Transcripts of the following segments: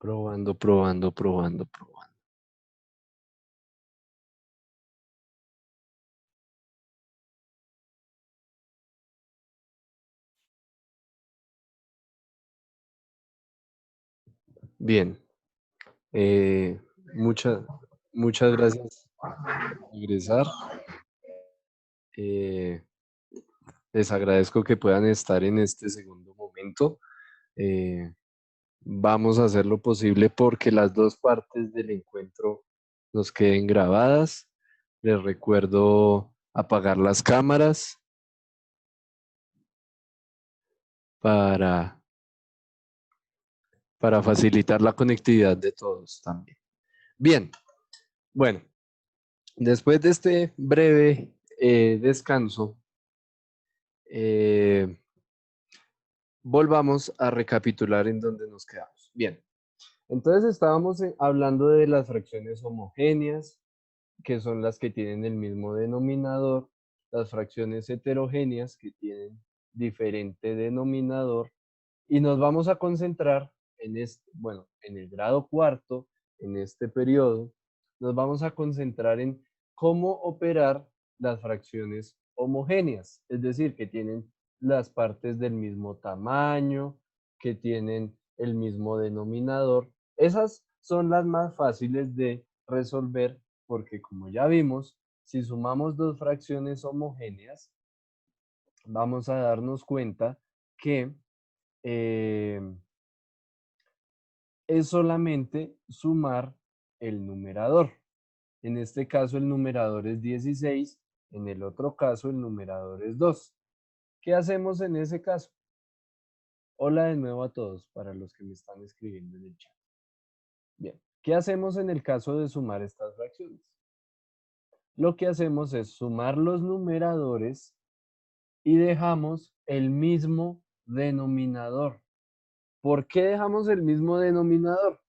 Probando, probando, probando, probando. Bien. eh, muchas, muchas gracias por ingresar. Eh, Les agradezco que puedan estar en este segundo momento. Eh, Vamos a hacer lo posible porque las dos partes del encuentro nos queden grabadas. Les recuerdo apagar las cámaras para, para facilitar la conectividad de todos también. Bien, bueno, después de este breve descanso, eh, volvamos a recapitular en donde nos quedamos. Bien, entonces estábamos hablando de las fracciones homogéneas, que son las que tienen el mismo denominador, las fracciones heterogéneas que tienen diferente denominador, y nos vamos a concentrar en este, bueno, en el grado cuarto, en este periodo, nos vamos a concentrar en cómo operar las fracciones homogéneas, es decir, que tienen las partes del mismo tamaño, que tienen el mismo denominador. Esas son las más fáciles de resolver porque, como ya vimos, si sumamos dos fracciones homogéneas, vamos a darnos cuenta que eh, es solamente sumar el numerador. En este caso el numerador es 16, en el otro caso el numerador es 2. ¿Qué hacemos en ese caso? Hola de nuevo a todos para los que me están escribiendo en el chat. Bien, ¿qué hacemos en el caso de sumar estas fracciones? Lo que hacemos es sumar los numeradores y dejamos el mismo denominador. ¿Por qué dejamos el mismo denominador?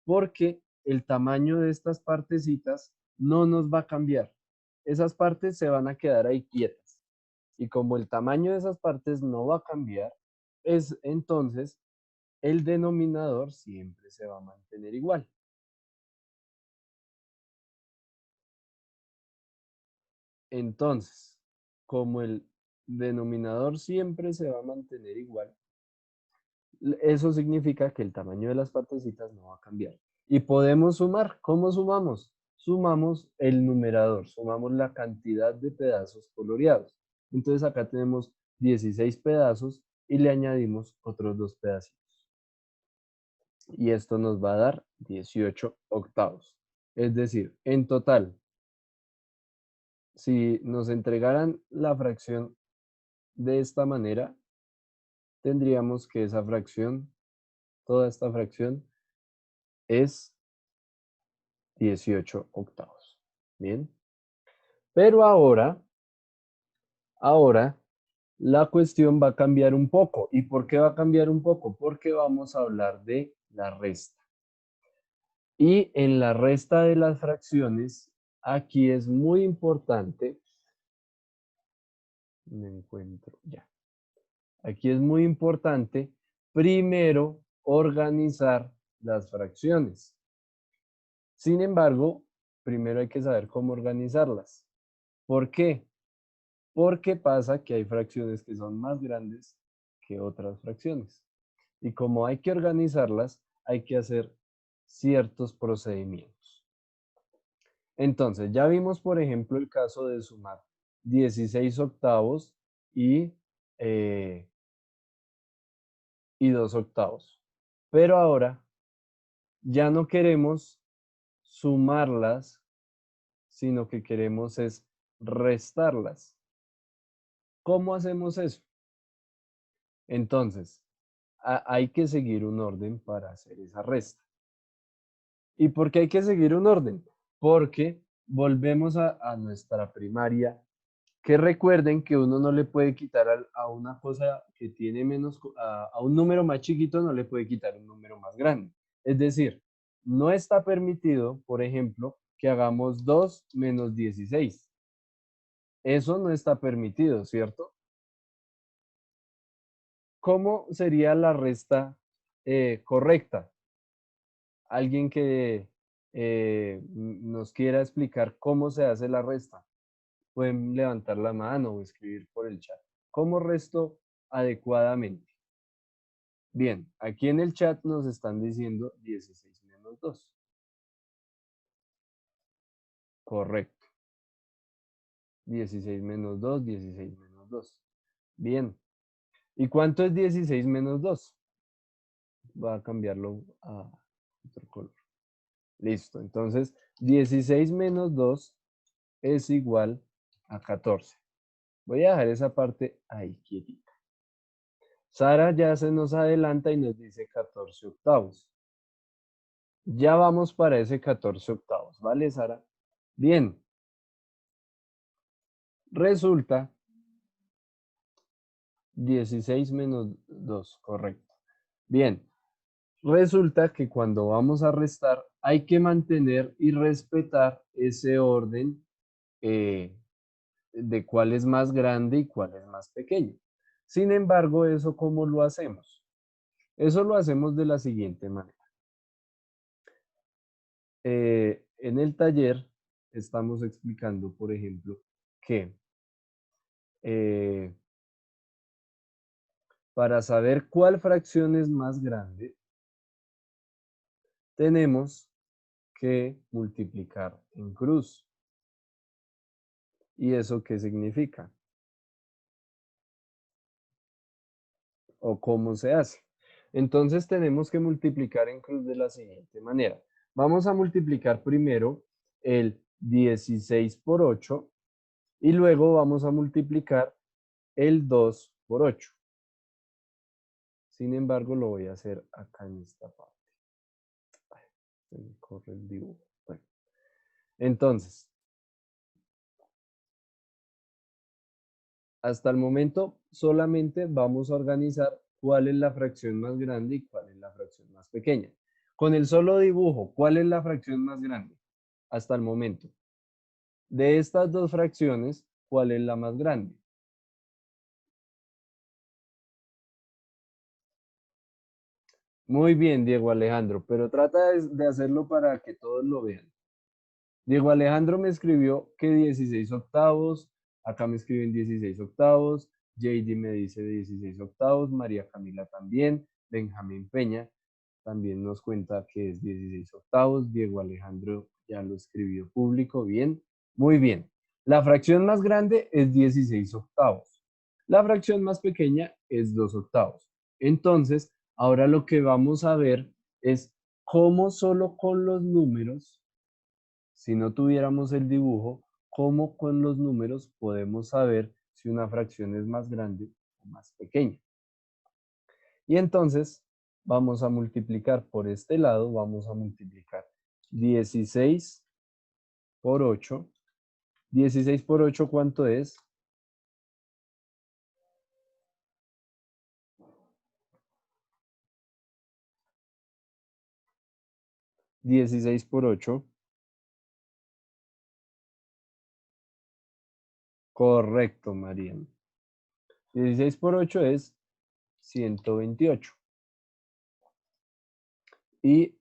Porque el tamaño de estas partecitas no nos va a cambiar. Esas partes se van a quedar ahí quietas. Y como el tamaño de esas partes no va a cambiar, es entonces el denominador siempre se va a mantener igual. Entonces, como el denominador siempre se va a mantener igual, eso significa que el tamaño de las partecitas no va a cambiar. Y podemos sumar. ¿Cómo sumamos? Sumamos el numerador, sumamos la cantidad de pedazos coloreados. Entonces acá tenemos 16 pedazos y le añadimos otros dos pedacitos. Y esto nos va a dar 18 octavos. Es decir, en total, si nos entregaran la fracción de esta manera, tendríamos que esa fracción, toda esta fracción, es 18 octavos. Bien. Pero ahora la cuestión va a cambiar un poco. ¿Y por qué va a cambiar un poco? Porque vamos a hablar de la resta. Y en la resta de las fracciones, aquí es muy importante, me encuentro ya. Aquí es muy importante primero organizar las fracciones. Sin embargo, primero hay que saber cómo organizarlas. ¿Por qué? Porque pasa que hay fracciones que son más grandes que otras fracciones. Y como hay que organizarlas, hay que hacer ciertos procedimientos. Entonces, ya vimos, por ejemplo, el caso de sumar 16 octavos y, eh, y 2 octavos. Pero ahora ya no queremos sumarlas, sino que queremos es restarlas. ¿Cómo hacemos eso? Entonces, hay que seguir un orden para hacer esa resta. ¿Y por qué hay que seguir un orden? Porque volvemos a nuestra primaria, que recuerden que uno no le puede quitar a una cosa que tiene menos, a un número más chiquito no le puede quitar un número más grande. Es decir, no está permitido, por ejemplo, que hagamos 2 menos 16. Eso no está permitido, ¿cierto? ¿Cómo sería la resta correcta? Alguien que nos quiera explicar cómo se hace la resta, pueden levantar la mano o escribir por el chat. ¿Cómo resto adecuadamente? Bien, aquí en el chat nos están diciendo 16 menos 2. Correcto. 16 menos 2, 16 menos 2. Bien. ¿Y cuánto es 16 menos 2? Voy a cambiarlo a otro color. Listo. Entonces, 16 menos 2 es igual a 14. Voy a dejar esa parte ahí quietita. Sara ya se nos adelanta y nos dice 14 octavos. Ya vamos para ese 14 octavos, ¿vale, Sara? Bien. Resulta 16 menos 2, correcto. Bien. Resulta que cuando vamos a restar hay que mantener y respetar ese orden de cuál es más grande y cuál es más pequeño. Sin embargo, ¿eso cómo lo hacemos? Eso lo hacemos de la siguiente manera. En el taller estamos explicando, por ejemplo, que eh, para saber cuál fracción es más grande, tenemos que multiplicar en cruz. ¿Y eso qué significa? ¿O cómo se hace? Entonces tenemos que multiplicar en cruz de la siguiente manera. Vamos a multiplicar primero el 16 por 8 y luego vamos a multiplicar el 2 por 8. Sin embargo, lo voy a hacer acá en esta parte. Se me corre el dibujo. Bueno, entonces, hasta el momento solamente vamos a organizar cuál es la fracción más grande y cuál es la fracción más pequeña. Con el solo dibujo, ¿cuál es la fracción más grande? Hasta el momento. De estas dos fracciones, ¿cuál es la más grande? Muy bien, Diego Alejandro, pero trata de hacerlo para que todos lo vean. Diego Alejandro me escribió que 16 octavos, acá me escriben 16 octavos, JD me dice 16 octavos, María Camila también, Benjamín Peña también nos cuenta que es 16 octavos, Diego Alejandro ya lo escribió público, bien, muy bien. La fracción más grande es 16 octavos, la fracción más pequeña es 2 octavos. Entonces, ahora lo que vamos a ver es cómo solo con los números, si no tuviéramos el dibujo, cómo con los números podemos saber si una fracción es más grande o más pequeña. Y entonces vamos a multiplicar por este lado, vamos a multiplicar 16 por 8. 16 por 8, ¿cuánto es? 16 por 8. Correcto, María. 16 por 8 es 128. Y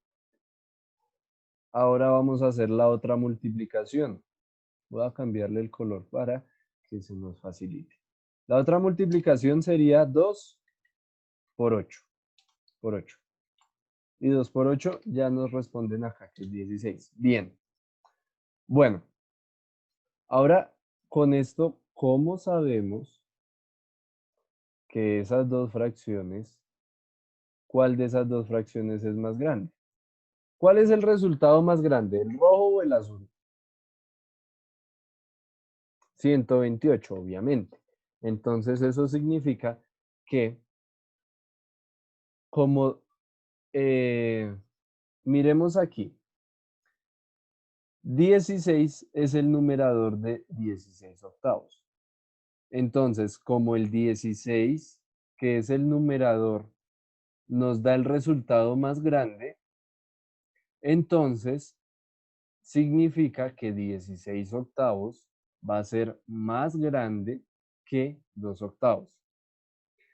ahora vamos a hacer la otra multiplicación. Voy a cambiarle el color para que se nos facilite. La otra multiplicación sería 2 por 8. Por 8. Y 2 por 8 ya nos responden acá, que es 16. Bien. Bueno, ahora con esto, ¿cómo sabemos que esas dos fracciones, cuál de esas dos fracciones es más grande? ¿Cuál es el resultado más grande, el rojo o el azul? 128, obviamente. Entonces eso significa que como miremos aquí, 16 es el numerador de 16 octavos. Entonces, como el 16, que es el numerador, nos da el resultado más grande, entonces significa que 16 octavos va a ser más grande que 2 octavos.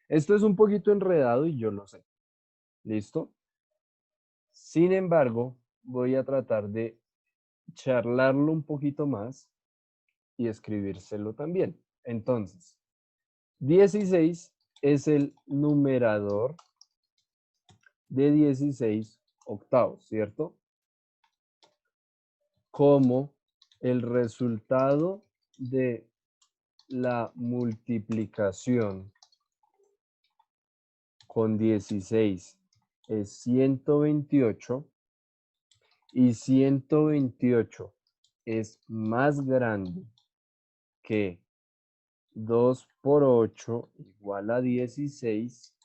Esto es un poquito enredado y yo lo sé. ¿Listo? Sin embargo, voy a tratar de charlarlo un poquito más y escribírselo también. Entonces, 16 es el numerador de 16 octavos, ¿cierto? Como el resultado de la multiplicación con 16 es 128 y 128 es más grande que 2 por 8 igual a 16,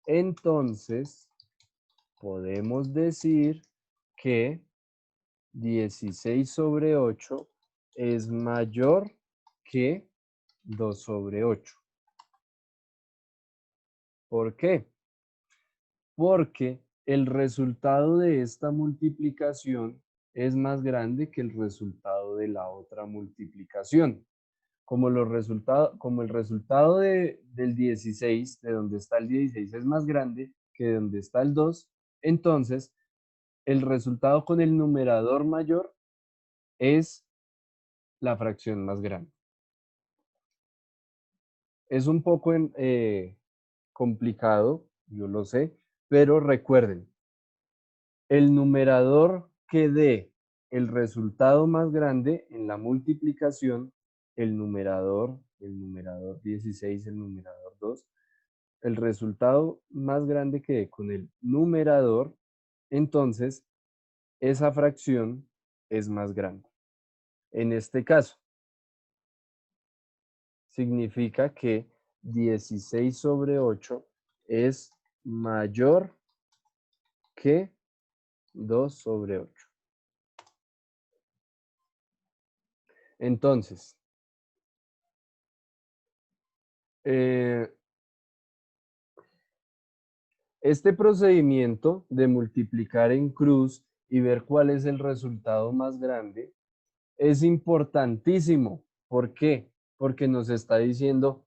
entonces podemos decir que 16 sobre 8 es mayor que 2 sobre 8. ¿Por qué? Porque el resultado de esta multiplicación es más grande que el resultado de la otra multiplicación. Como el resultado del 16, de donde está el 16 es más grande que de donde está el 2, entonces el resultado con el numerador mayor es la fracción más grande. Es un poco complicado, yo lo sé, pero recuerden, el numerador que dé el resultado más grande en la multiplicación, el numerador 16, el numerador 2, el resultado más grande que dé con el numerador, entonces esa fracción es más grande. En este caso, significa que 16 sobre 8 es mayor que 2 sobre 8. Entonces, eh, este procedimiento de multiplicar en cruz y ver cuál es el resultado más grande es importantísimo. ¿Por qué? Porque nos está diciendo,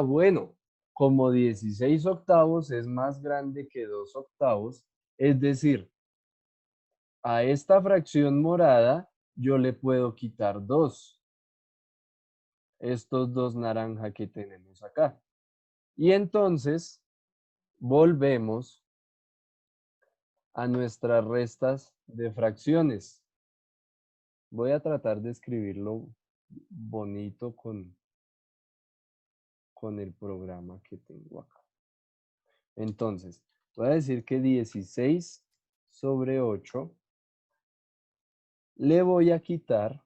bueno, como 16 octavos es más grande que 2 octavos, es decir, a esta fracción morada yo le puedo quitar 2, estos dos naranja que tenemos acá. Y entonces volvemos a nuestras restas de fracciones. Voy a tratar de escribirlo bonito con el programa que tengo acá. Entonces, voy a decir que 16 sobre 8 le voy a quitar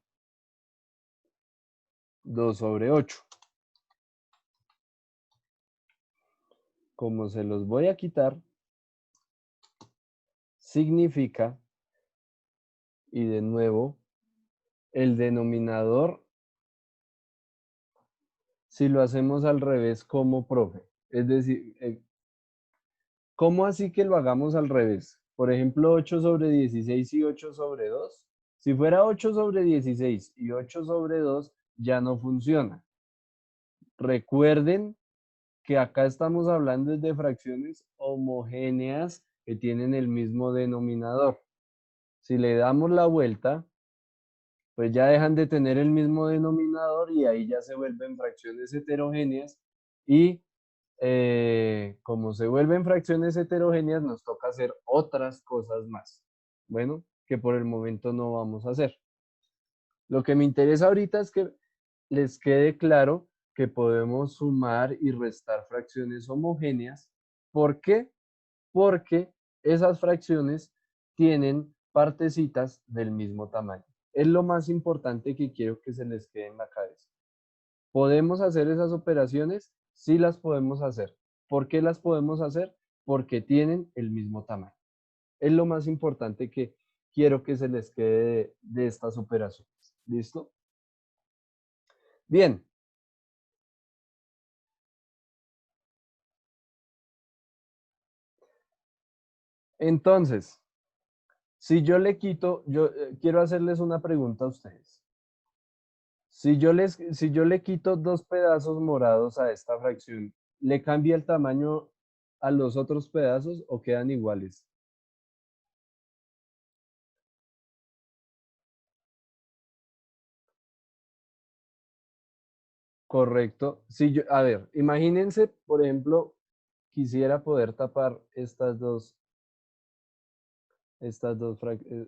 2 sobre 8. Como se los voy a quitar, significa, y de nuevo, el denominador, si lo hacemos al revés, como profe. Es decir, ¿cómo así que lo hagamos al revés? Por ejemplo, 8 sobre 16 y 8 sobre 2. Si fuera 8 sobre 16 y 8 sobre 2, ya no funciona. Recuerden que acá estamos hablando de fracciones homogéneas que tienen el mismo denominador. Si le damos la vuelta, pues ya dejan de tener el mismo denominador y ahí ya se vuelven fracciones heterogéneas y como se vuelven fracciones heterogéneas, nos toca hacer otras cosas más. Bueno, que por el momento no vamos a hacer. Lo que me interesa ahorita es que les quede claro que podemos sumar y restar fracciones homogéneas. ¿Por qué? Porque esas fracciones tienen partecitas del mismo tamaño. Es lo más importante que quiero que se les quede en la cabeza. ¿Podemos hacer esas operaciones? Sí las podemos hacer. ¿Por qué las podemos hacer? Porque tienen el mismo tamaño. Es lo más importante que quiero que se les quede de estas operaciones. ¿Listo? Bien. Entonces, si yo le quito, yo quiero hacerles una pregunta a ustedes. Si yo le quito 2 pedazos morados a esta fracción, ¿le cambia el tamaño a los otros pedazos o quedan iguales? Correcto. Si yo, a ver, imagínense, por ejemplo, quisiera poder tapar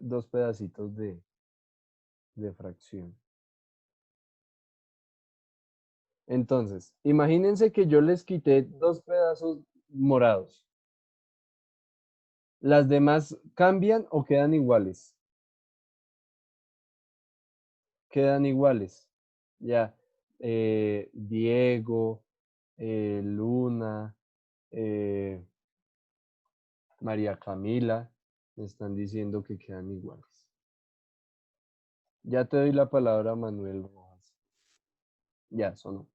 dos pedacitos de fracción. Entonces, imagínense que yo les quité dos pedazos morados. ¿Las demás cambian o quedan iguales? Quedan iguales. Ya, Diego, Luna, eh, María Camila, me están diciendo que quedan iguales. Ya te doy la palabra, Manuel Rojas. Ya, sonó.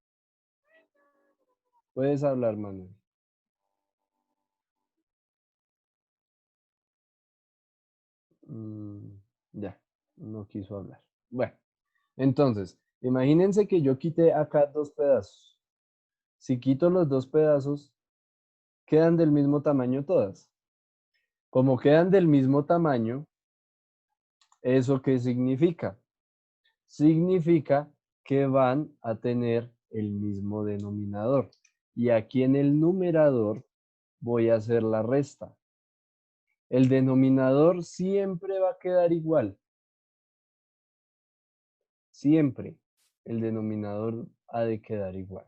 Puedes hablar, Manuel. Mm, ya, no quiso hablar. Bueno, entonces, imagínense que yo quité acá dos pedazos. Si quito los dos pedazos, quedan del mismo tamaño todas. Como quedan del mismo tamaño, ¿eso qué significa? Significa que van a tener el mismo denominador. Y aquí en el numerador voy a hacer la resta. El denominador siempre va a quedar igual. Siempre el denominador ha de quedar igual.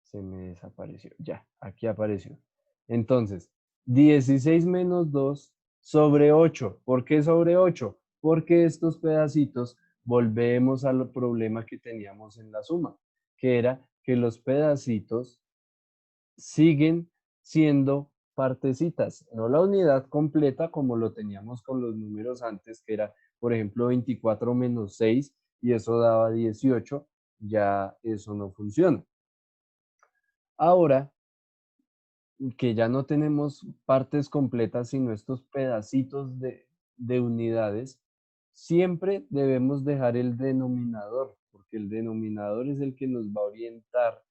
Se me desapareció. Ya, aquí apareció. Entonces, 16 menos 2 sobre 8. ¿Por qué sobre 8? Porque estos pedacitos volvemos al problema que teníamos en la suma, que era que los pedacitos siguen siendo partecitas, no la unidad completa como lo teníamos con los números antes, que era, por ejemplo, 24 menos 6 y eso daba 18, ya eso no funciona. Ahora que ya no tenemos partes completas, sino estos pedacitos de unidades, siempre debemos dejar el denominador, porque el denominador es el que nos va a orientar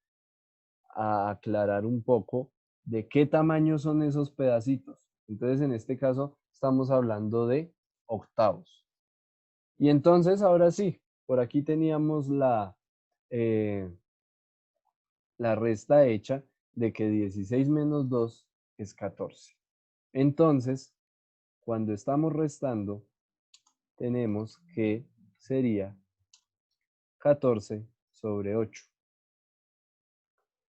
a aclarar un poco de qué tamaño son esos pedacitos. Entonces, en este caso, estamos hablando de octavos. Y entonces, ahora sí, por aquí teníamos eh, la resta hecha de que 16 menos 2 es 14. Entonces, cuando estamos restando, tenemos que sería 14 sobre 8.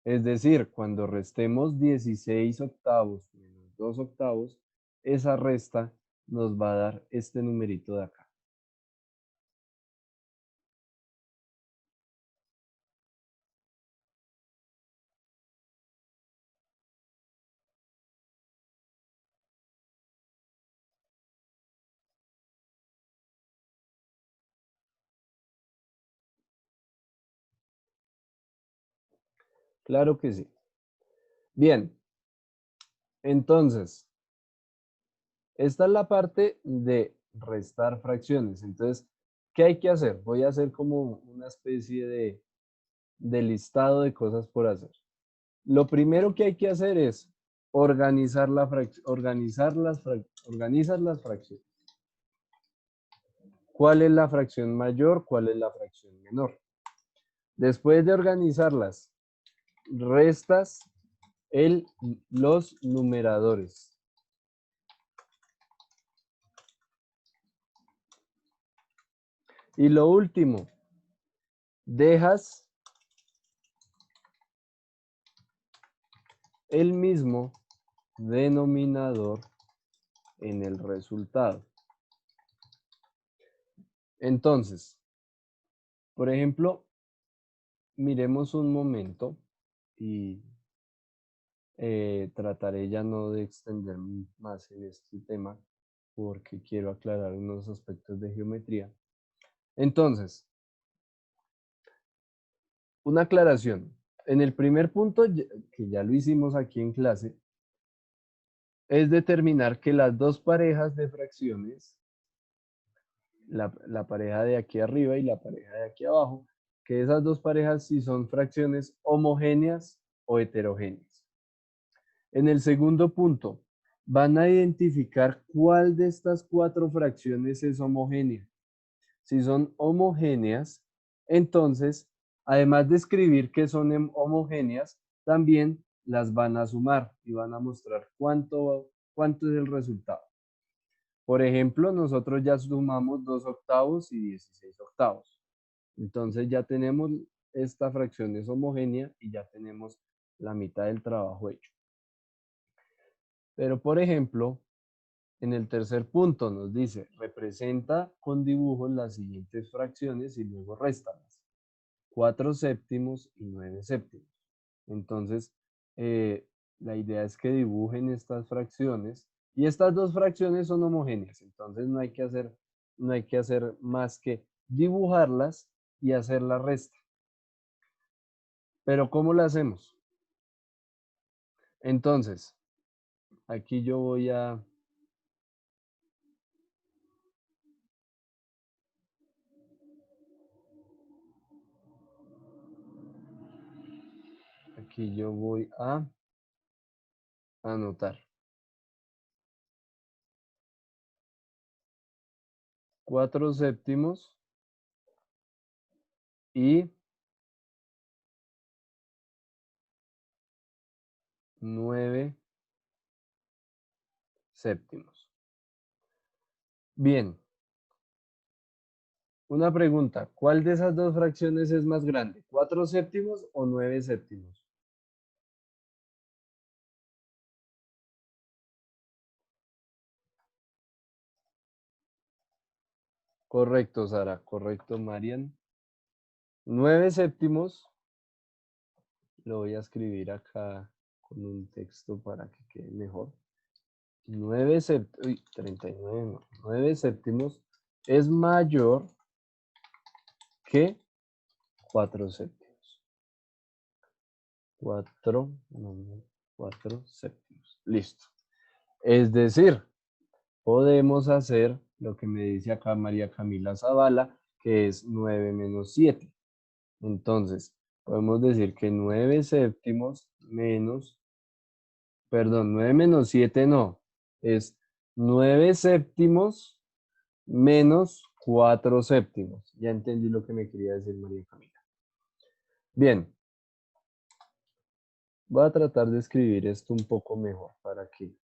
Es decir, cuando restemos 16 octavos menos 2 octavos, esa resta nos va a dar este numerito de acá. Claro que sí. Bien, entonces, esta es la parte de restar fracciones. Entonces, ¿qué hay que hacer? Voy a hacer como una especie de listado de cosas por hacer. Lo primero que hay que hacer es organizar las fracciones. ¿Cuál es la fracción mayor? ¿Cuál es la fracción menor? Después de organizarlas, restas los numeradores. Y lo último, dejas el mismo denominador en el resultado. Entonces, por ejemplo, miremos un momento y trataré ya no de extenderme más en este tema porque quiero aclarar unos aspectos de geometría. Entonces, una aclaración. En el primer punto, que ya lo hicimos aquí en clase, es determinar que las dos parejas de fracciones, la pareja de aquí arriba y la pareja de aquí abajo, que esas dos parejas si son fracciones homogéneas o heterogéneas. En el segundo punto, van a identificar cuál de estas cuatro fracciones es homogénea. Si son homogéneas, Entonces, además de escribir que son homogéneas, también las van a sumar y van a mostrar cuánto es el resultado. Por ejemplo, nosotros ya sumamos 2 octavos y 16 octavos. Entonces ya tenemos esta fracción es homogénea y ya tenemos la mitad del trabajo hecho. Pero por ejemplo, en el tercer punto nos dice, representa con dibujos las siguientes fracciones y luego réstalas. 4 séptimos y 9 séptimos. Entonces, la idea es que dibujen estas fracciones y estas dos fracciones son homogéneas. Entonces no hay que hacer más que dibujarlas y hacer la resta. Pero ¿cómo la hacemos? Entonces, aquí yo voy a... Aquí yo voy a anotar 4 séptimos y 9 séptimos. Bien, una pregunta, ¿cuál de esas dos fracciones es más grande? ¿4 séptimos o 9 séptimos? Correcto, Sara, correcto, Marian. 9 séptimos, lo voy a escribir acá con un texto para que quede mejor. 9 séptimos, uy, 39, no, 9 séptimos es mayor que 4 séptimos. 4, no, 4 séptimos. Listo. Es decir, podemos hacer lo que me dice acá María Camila Zavala, que es 9 menos 7. Entonces, podemos decir que 9 séptimos menos, perdón, 9 menos 7 no, es 9 séptimos menos 4 séptimos. Ya entendí lo que me quería decir María Camila. Bien, voy a tratar de escribir esto un poco mejor para que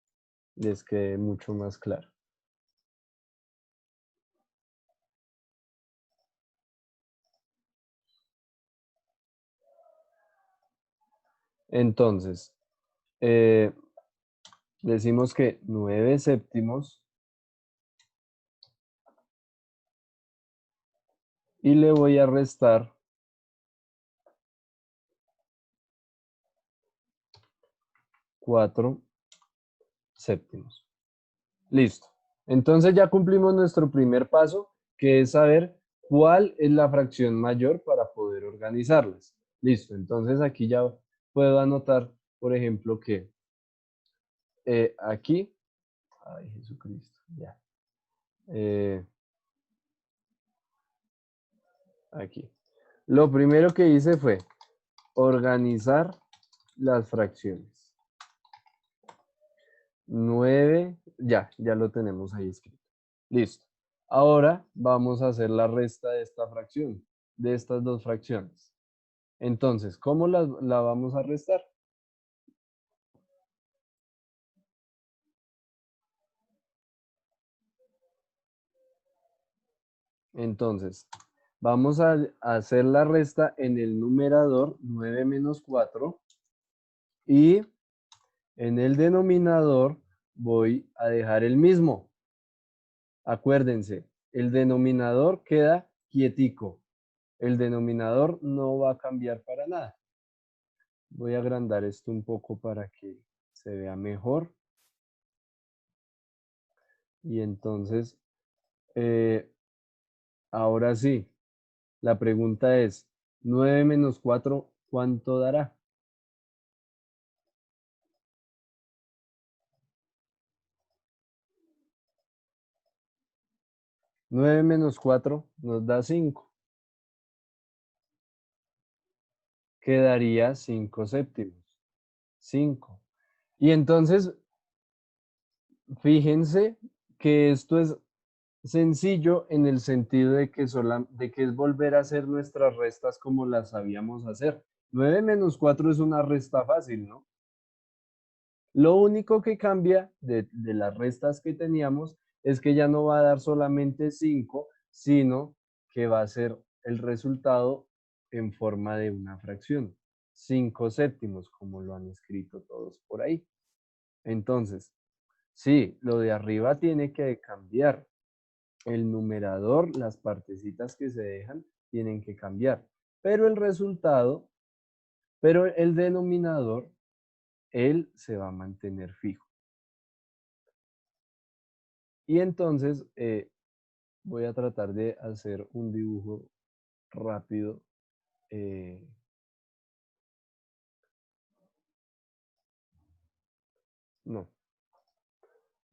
les quede mucho más claro. Entonces, decimos que 9 séptimos y le voy a restar 4 séptimos. Listo. Entonces ya cumplimos nuestro primer paso, que es saber cuál es la fracción mayor para poder organizarlas. Listo. Entonces aquí ya puedo anotar, por ejemplo, que aquí, ay Jesucristo, ya. Aquí. Lo primero que hice fue organizar las fracciones. 9, ya lo tenemos ahí escrito. Listo. Ahora vamos a hacer la resta de esta fracción, de estas dos fracciones. Entonces, ¿cómo la vamos a restar? Entonces, vamos a hacer la resta en el numerador 9 menos 4 y en el denominador voy a dejar el mismo. Acuérdense, el denominador queda quietico. El denominador no va a cambiar para nada. Voy a agrandar esto un poco para que se vea mejor. Y entonces, eh, ahora sí, la pregunta es, 9 menos 4, ¿cuánto dará? 9 menos 4 nos da 5. Quedaría 5 séptimos. 5. Y entonces, fíjense que esto es Sencillo en el sentido de que, de que es volver a hacer nuestras restas como las sabíamos hacer. 9 menos 4 es una resta fácil, ¿no? Lo único que cambia de las restas que teníamos es que ya no va a dar solamente 5, sino que va a ser el resultado en forma de una fracción. 5 séptimos, como lo han escrito todos por ahí. Entonces, sí, lo de arriba tiene que cambiar. El numerador, las partecitas que se dejan, tienen que cambiar. Pero el resultado, pero el denominador, él se va a mantener fijo. Y entonces voy a tratar de hacer un dibujo rápido. eh, no,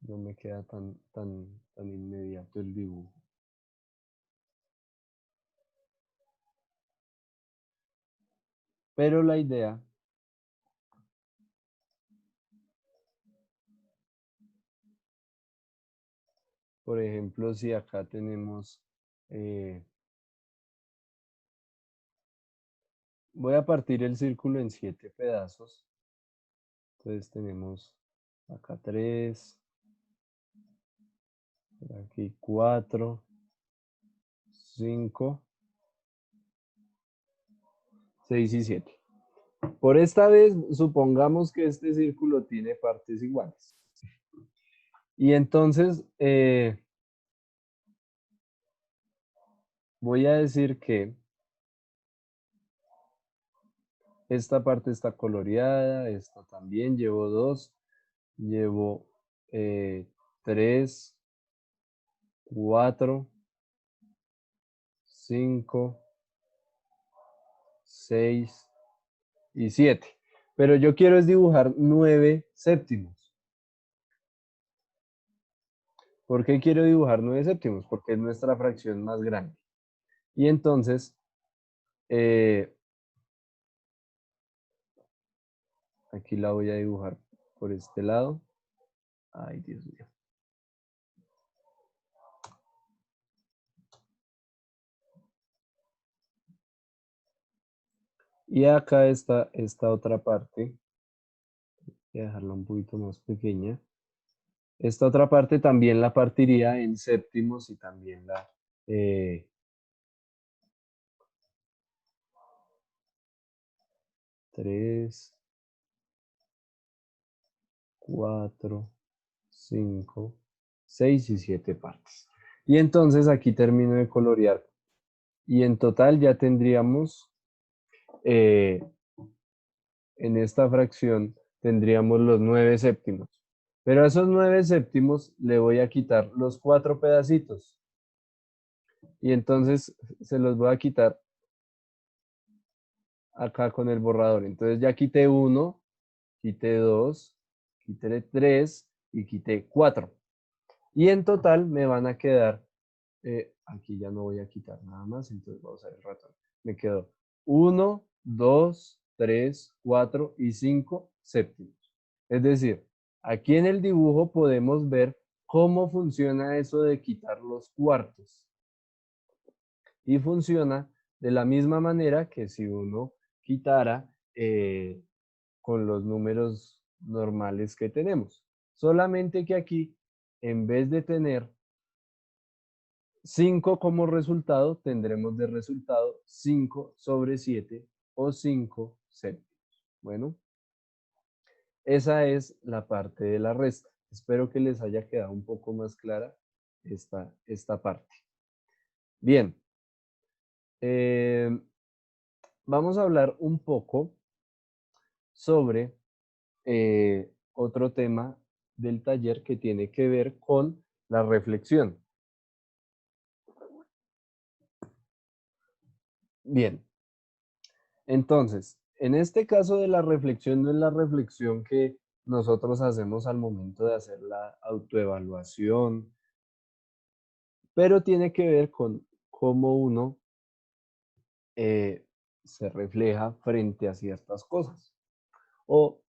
no me queda tan inmediato el dibujo. Pero la idea, por ejemplo, si acá tenemos, eh, voy a partir el círculo en 7 pedazos. Entonces tenemos acá 3, aquí 4, 5, 6 y 7. Por esta vez, supongamos que este círculo tiene partes iguales. Y entonces voy a decir que esta parte está coloreada, esta también, llevo 2, llevo 3, 4, 5, 6 y 7. Pero yo quiero es dibujar 9 séptimos. ¿Por qué quiero dibujar 9 séptimos? Porque es nuestra fracción más grande. Y entonces, aquí la voy a dibujar por este lado. Ay, Dios mío. Y acá está esta otra parte. Voy a dejarla un poquito más pequeña. Esta otra parte también la partiría en séptimos y también la... 3, 4, 5, 6 y 7 partes. Y entonces aquí termino de colorear. Y en total ya tendríamos, eh, en esta fracción, tendríamos los 9 séptimos. Pero a esos 9 séptimos le voy a quitar los 4 pedacitos. Y entonces se los voy a quitar acá con el borrador. Entonces ya quité 1, quité 2, quité 3 y quité 4. Y en total me van a quedar, aquí ya no voy a quitar nada más, entonces vamos a ver el ratón. Me quedó 1, 2, 3, 4 y 5 séptimos. Es decir, aquí en el dibujo podemos ver cómo funciona eso de quitar los cuartos. Y funciona de la misma manera que si uno quitara con los números normales que tenemos. Solamente que aquí, en vez de tener 5 como resultado, tendremos de resultado 5 sobre 7 o 5 séptimos. Bueno, esa es la parte de la resta. Espero que les haya quedado un poco más clara esta parte. Bien, vamos a hablar un poco sobre otro tema del taller que tiene que ver con la reflexión. Bien, entonces, en este caso de la reflexión no es la reflexión que nosotros hacemos al momento de hacer la autoevaluación, pero tiene que ver con cómo uno se refleja frente a ciertas cosas. O,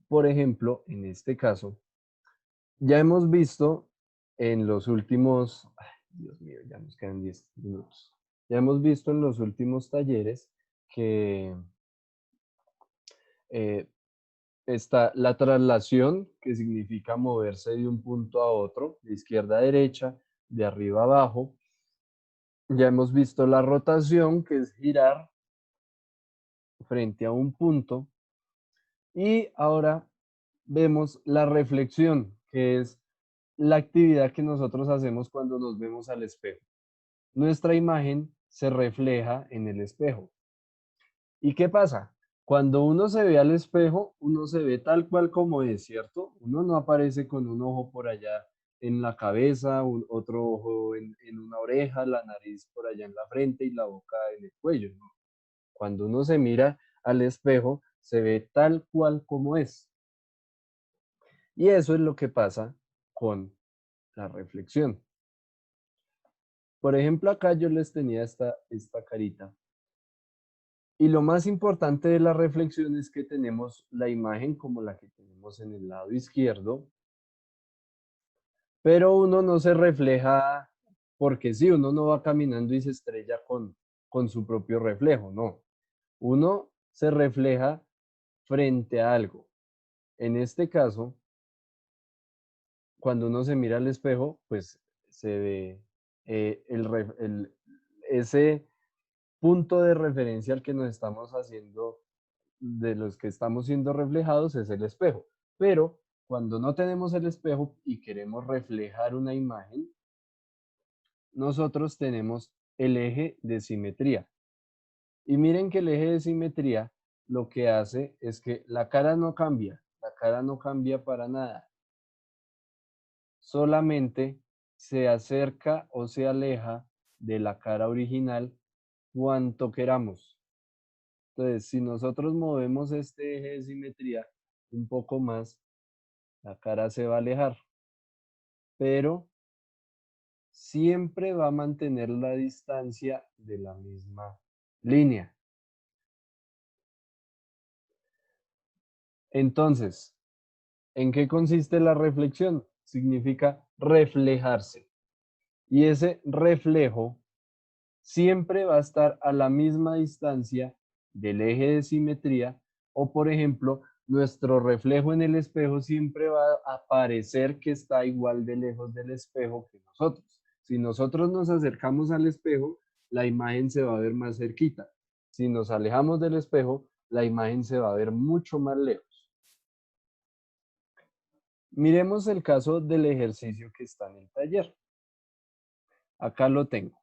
por ejemplo, en este caso, ya hemos visto en los últimos, ay, Dios mío, ya nos quedan 10 minutos. Ya hemos visto en los últimos talleres que eh, está la traslación, que significa moverse de un punto a otro, de izquierda a derecha, de arriba a abajo. Ya hemos visto la rotación, que es girar frente a un punto. Y ahora vemos la reflexión, que es la actividad que nosotros hacemos cuando nos vemos al espejo. Nuestra imagen se refleja en el espejo. ¿Y qué pasa? Cuando uno se ve al espejo, uno se ve tal cual como es, ¿cierto? Uno no aparece con un ojo por allá en la cabeza, otro ojo en una oreja, la nariz por allá en la frente y la boca en el cuello, ¿no? Cuando uno se mira al espejo, se ve tal cual como es. Y eso es lo que pasa con la reflexión. Por ejemplo, acá yo les tenía esta carita. Y lo más importante de la reflexión es que tenemos la imagen como la que tenemos en el lado izquierdo, pero uno no se refleja porque sí, uno no va caminando y se estrella con su propio reflejo, no. Uno se refleja frente a algo. En este caso, cuando uno se mira al espejo, pues se ve ese punto de referencia al que nos estamos haciendo, de los que estamos siendo reflejados, es el espejo. Pero cuando no tenemos el espejo y queremos reflejar una imagen, nosotros tenemos el eje de simetría. Y miren que el eje de simetría lo que hace es que la cara no cambia para nada. Solamente se acerca o se aleja de la cara original cuanto queramos. Entonces, si nosotros movemos este eje de simetría un poco más, la cara se va a alejar, pero siempre va a mantener la distancia de la misma línea. Entonces, ¿en qué consiste la reflexión? Significa reflejarse. Y ese reflejo siempre va a estar a la misma distancia del eje de simetría, o por ejemplo, nuestro reflejo en el espejo siempre va a parecer que está igual de lejos del espejo que nosotros. Si nosotros nos acercamos al espejo, la imagen se va a ver más cerquita. Si nos alejamos del espejo, la imagen se va a ver mucho más lejos. Miremos el caso del ejercicio que está en el taller. Acá lo tengo.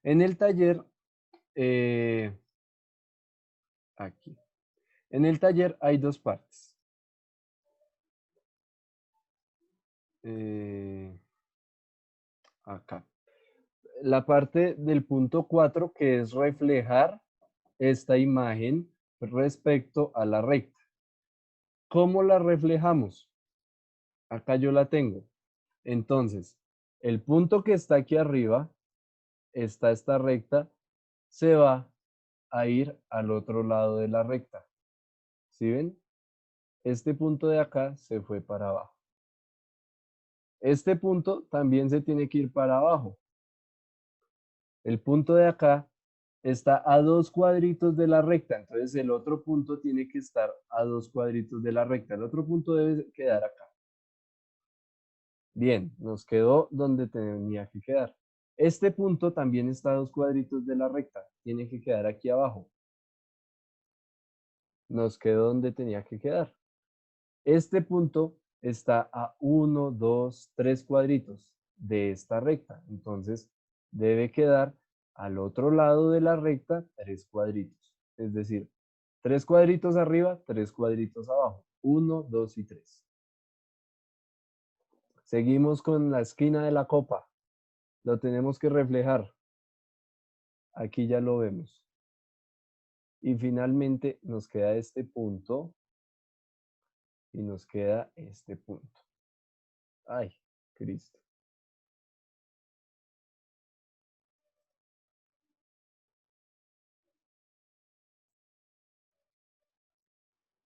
En el taller, aquí. En el taller hay dos partes. Eh, acá. La parte del punto 4 que es reflejar esta imagen respecto a la recta. ¿Cómo la reflejamos? Acá yo la tengo. Entonces, el punto que está aquí arriba, está esta recta, se va a ir al otro lado de la recta. ¿Sí ven? Este punto de acá se fue para abajo. Este punto también se tiene que ir para abajo. El punto de acá está a 2 cuadritos de la recta, entonces el otro punto tiene que estar a 2 cuadritos de la recta. El otro punto debe quedar acá. Bien, nos quedó donde tenía que quedar. Este punto también está a 2 cuadritos de la recta, tiene que quedar aquí abajo. Nos quedó donde tenía que quedar. Este punto está a 1, 2, 3 cuadritos de esta recta. Entonces, debe quedar al otro lado de la recta 3 cuadritos. Es decir, 3 cuadritos arriba, 3 cuadritos abajo. 1, 2 y 3. Seguimos con la esquina de la copa. Lo tenemos que reflejar. Aquí ya lo vemos. Y finalmente nos queda este punto y nos queda este punto. Ay, Cristo.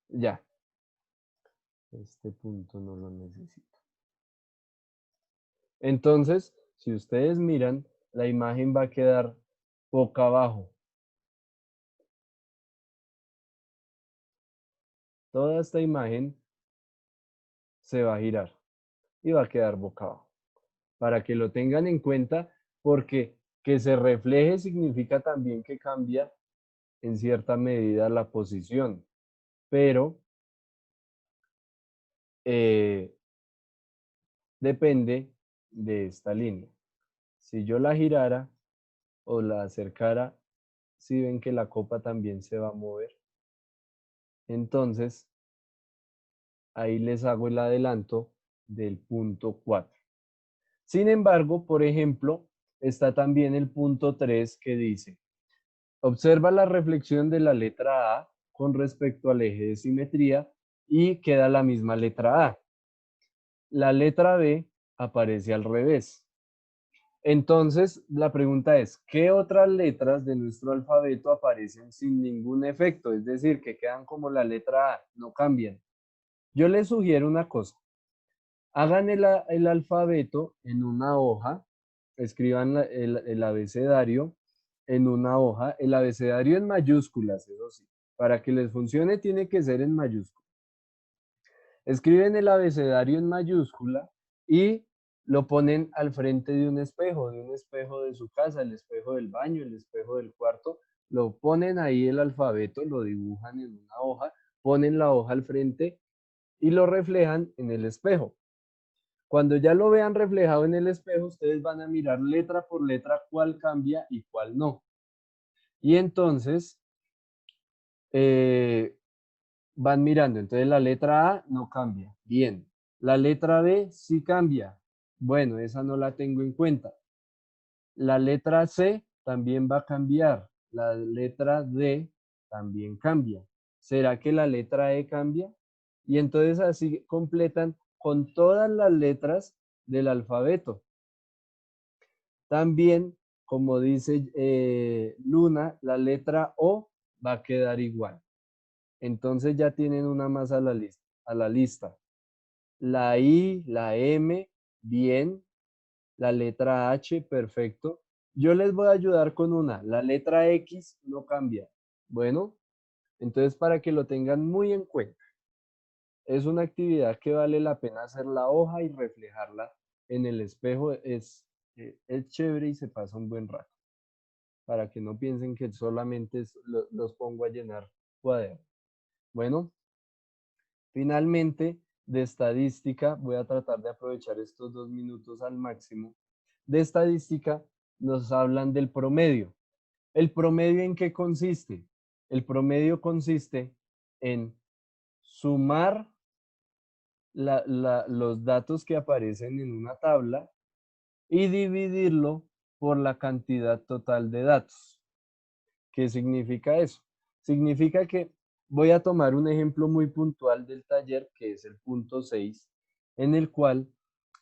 Ya, este punto no lo necesito. Entonces, si ustedes miran, la imagen va a quedar boca abajo. Toda esta imagen se va a girar y va a quedar boca abajo. Para que lo tengan en cuenta, porque que se refleje significa también que cambia en cierta medida la posición, pero eh, depende de esta línea. Si yo la girara o la acercara, si ven que la copa también se va a mover. Entonces, ahí les hago el adelanto del punto 4. Sin embargo, por ejemplo, está también el punto 3 que dice, observa la reflexión de la letra A con respecto al eje de simetría y queda la misma letra A. La letra B aparece al revés. Entonces, la pregunta es, ¿qué otras letras de nuestro alfabeto aparecen sin ningún efecto? Es decir, que quedan como la letra A, no cambian. Yo les sugiero una cosa. Hagan el alfabeto en una hoja, escriban el abecedario en una hoja, el abecedario en mayúsculas, eso sí. Para que les funcione tiene que ser en mayúsculas. Escriben el abecedario en mayúscula y lo ponen al frente de un espejo de su casa, el espejo del baño, el espejo del cuarto. Lo ponen ahí el alfabeto, lo dibujan en una hoja, ponen la hoja al frente y lo reflejan en el espejo. Cuando ya lo vean reflejado en el espejo, ustedes van a mirar letra por letra cuál cambia y cuál no. Y entonces van mirando. Entonces la letra A no cambia. Bien. La letra B sí cambia. Bueno, esa no la tengo en cuenta. La letra C también va a cambiar. La letra D también cambia. ¿Será que la letra E cambia? Y entonces así completan con todas las letras del alfabeto. También, como dice Luna, la letra O va a quedar igual. Entonces ya tienen una más a la lista. La I, la M, bien. La letra H, perfecto. Yo les voy a ayudar con una. La letra X no cambia. Bueno, entonces para que lo tengan muy en cuenta. Es una actividad que vale la pena hacer la hoja y reflejarla en el espejo. Es chévere y se pasa un buen rato. Para que no piensen que solamente los pongo a llenar cuadernos. Bueno, finalmente, de estadística, voy a tratar de aprovechar estos 2 minutos al máximo. De estadística nos hablan del promedio. ¿El promedio en qué consiste? El promedio consiste en sumar los datos que aparecen en una tabla y dividirlo por la cantidad total de datos. ¿Qué significa eso? Significa que voy a tomar un ejemplo muy puntual del taller, que es el punto 6, en el cual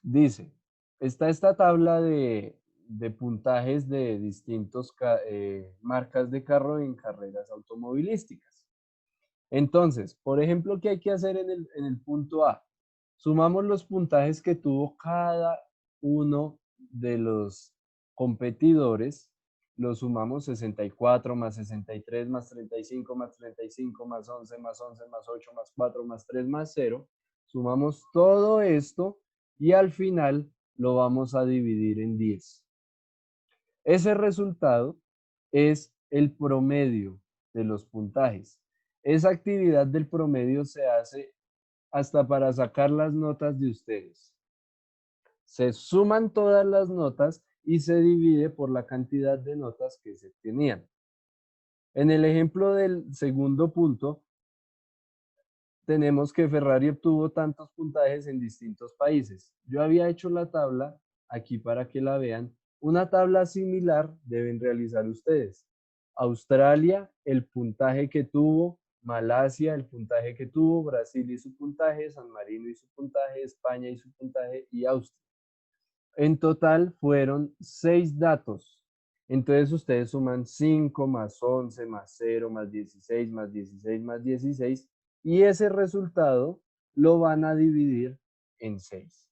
dice, está esta tabla de puntajes de distintos marcas de carro en carreras automovilísticas. Entonces, por ejemplo, ¿qué hay que hacer en el punto A? Sumamos los puntajes que tuvo cada uno de los competidores, los sumamos 64 más 63 más 35 más 35 más 11 más 11 más 8 más 4 más 3 más 0, sumamos todo esto y al final lo vamos a dividir en 10. Ese resultado es el promedio de los puntajes. Esa actividad del promedio se hace hasta para sacar las notas de ustedes. Se suman todas las notas y se divide por la cantidad de notas que se tenían. En el ejemplo del segundo punto, tenemos que Ferrari obtuvo tantos puntajes en distintos países. Yo había hecho la tabla aquí para que la vean. Una tabla similar deben realizar ustedes. Australia, el puntaje que tuvo, Malasia, el puntaje que tuvo, Brasil y su puntaje, San Marino y su puntaje, España y su puntaje y Austria. En total fueron 6 datos. Entonces ustedes suman 5 más 11 más 0 más 16 más 16 más 16 y ese resultado lo van a dividir en 6.